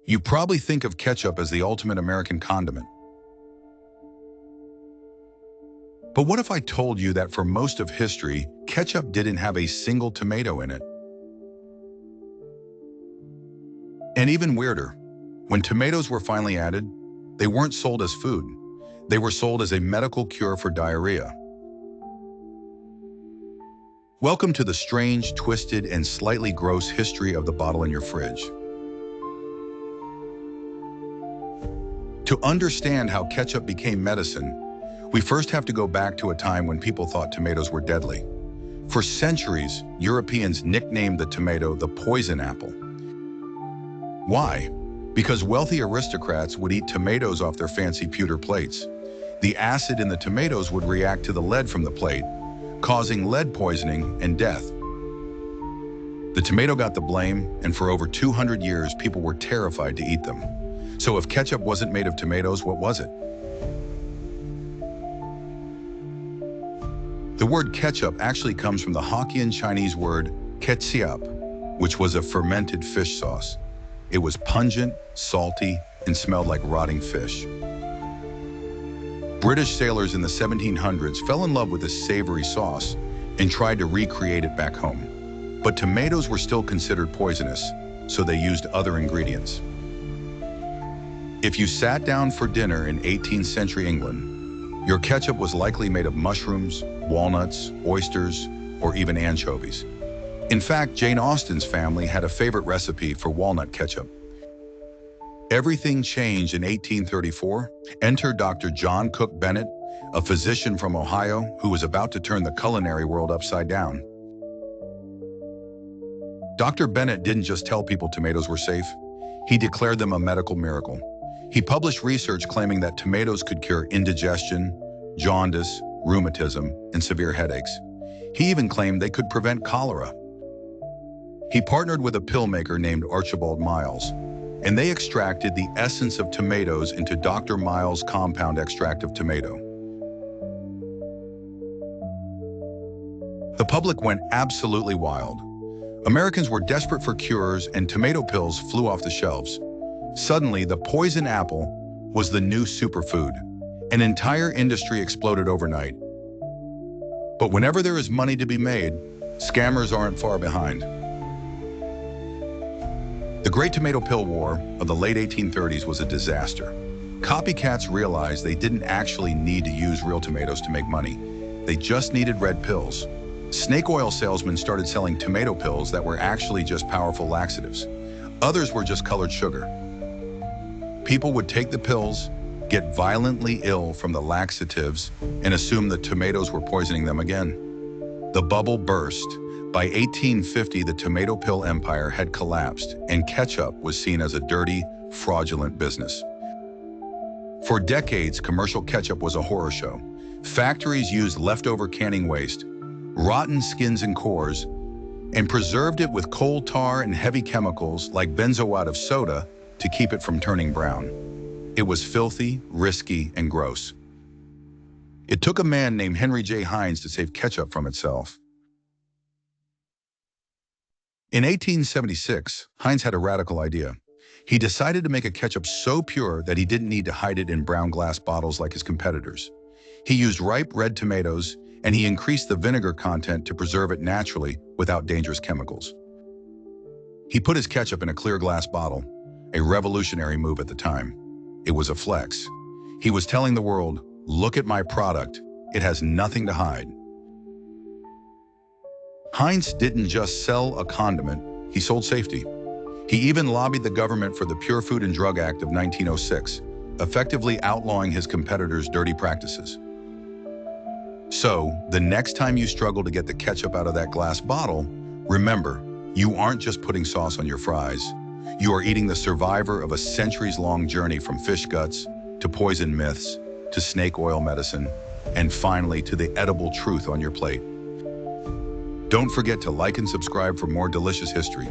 You probably think of ketchup as the ultimate American condiment. But what if I told you that for most of history, ketchup didn't have a single tomato in it? And even weirder, when tomatoes were finally added, they weren't sold as food. They were sold as a medical cure for diarrhea. Welcome to the strange, twisted, and slightly gross history of the bottle in your fridge. To understand how ketchup became medicine, we first have to go back to a time when people thought tomatoes were deadly. For centuries, Europeans nicknamed the tomato the poison apple. Why? Because wealthy aristocrats would eat tomatoes off their fancy pewter plates. The acid in the tomatoes would react to the lead from the plate, causing lead poisoning and death. The tomato got the blame, and for over 200 years, people were terrified to eat them. So if ketchup wasn't made of tomatoes, what was it? The word ketchup actually comes from the Hokkien Chinese word Ke-tsiap, which was a fermented fish sauce. It was pungent, salty, and smelled like rotting fish. British sailors in the 1700s fell in love with this savory sauce and tried to recreate it back home. But tomatoes were still considered poisonous, so they used other ingredients. If you sat down for dinner in 18th century England, your ketchup was likely made of mushrooms, walnuts, oysters, or even anchovies. In fact, Jane Austen's family had a favorite recipe for walnut ketchup. Everything changed in 1834. Enter Dr. John Cook Bennett, a physician from Ohio who was about to turn the culinary world upside down. Dr. Bennett didn't just tell people tomatoes were safe, he declared them a medical miracle. He published research claiming that tomatoes could cure indigestion, jaundice, rheumatism, and severe headaches. He even claimed they could prevent cholera. He partnered with a pill maker named Archibald Miles, and they extracted the essence of tomatoes into Dr. Miles' compound extract of tomato. The public went absolutely wild. Americans were desperate for cures, and tomato pills flew off the shelves. Suddenly, the poison apple was the new superfood. An entire industry exploded overnight. But whenever there is money to be made, scammers aren't far behind. The Great Tomato Pill War of the late 1830s was a disaster. Copycats realized they didn't actually need to use real tomatoes to make money. They just needed red pills. Snake oil salesmen started selling tomato pills that were actually just powerful laxatives. Others were just colored sugar. People would take the pills, get violently ill from the laxatives, and assume that tomatoes were poisoning them again. The bubble burst. By 1850, the tomato pill empire had collapsed, and ketchup was seen as a dirty, fraudulent business. For decades, commercial ketchup was a horror show. Factories used leftover canning waste, rotten skins and cores, and preserved it with coal tar and heavy chemicals like benzoate of soda to keep it from turning brown. It was filthy, risky, and gross. It took a man named Henry Heinz to save ketchup from itself. In 1876, Heinz had a radical idea. He decided to make a ketchup so pure that he didn't need to hide it in brown glass bottles like his competitors. He used ripe red tomatoes, and he increased the vinegar content to preserve it naturally without dangerous chemicals. He put his ketchup in a clear glass bottle, a revolutionary move at the time. It was a flex. He was telling the world, look at my product, it has nothing to hide. Heinz didn't just sell a condiment, he sold safety. He even lobbied the government for the Pure Food and Drug Act of 1906, effectively outlawing his competitors' dirty practices. So, the next time you struggle to get the ketchup out of that glass bottle, remember, you aren't just putting sauce on your fries. You are eating the survivor of a centuries-long journey from fish guts, to poison myths, to snake oil medicine, and finally to the edible truth on your plate. Don't forget to like and subscribe for more delicious history.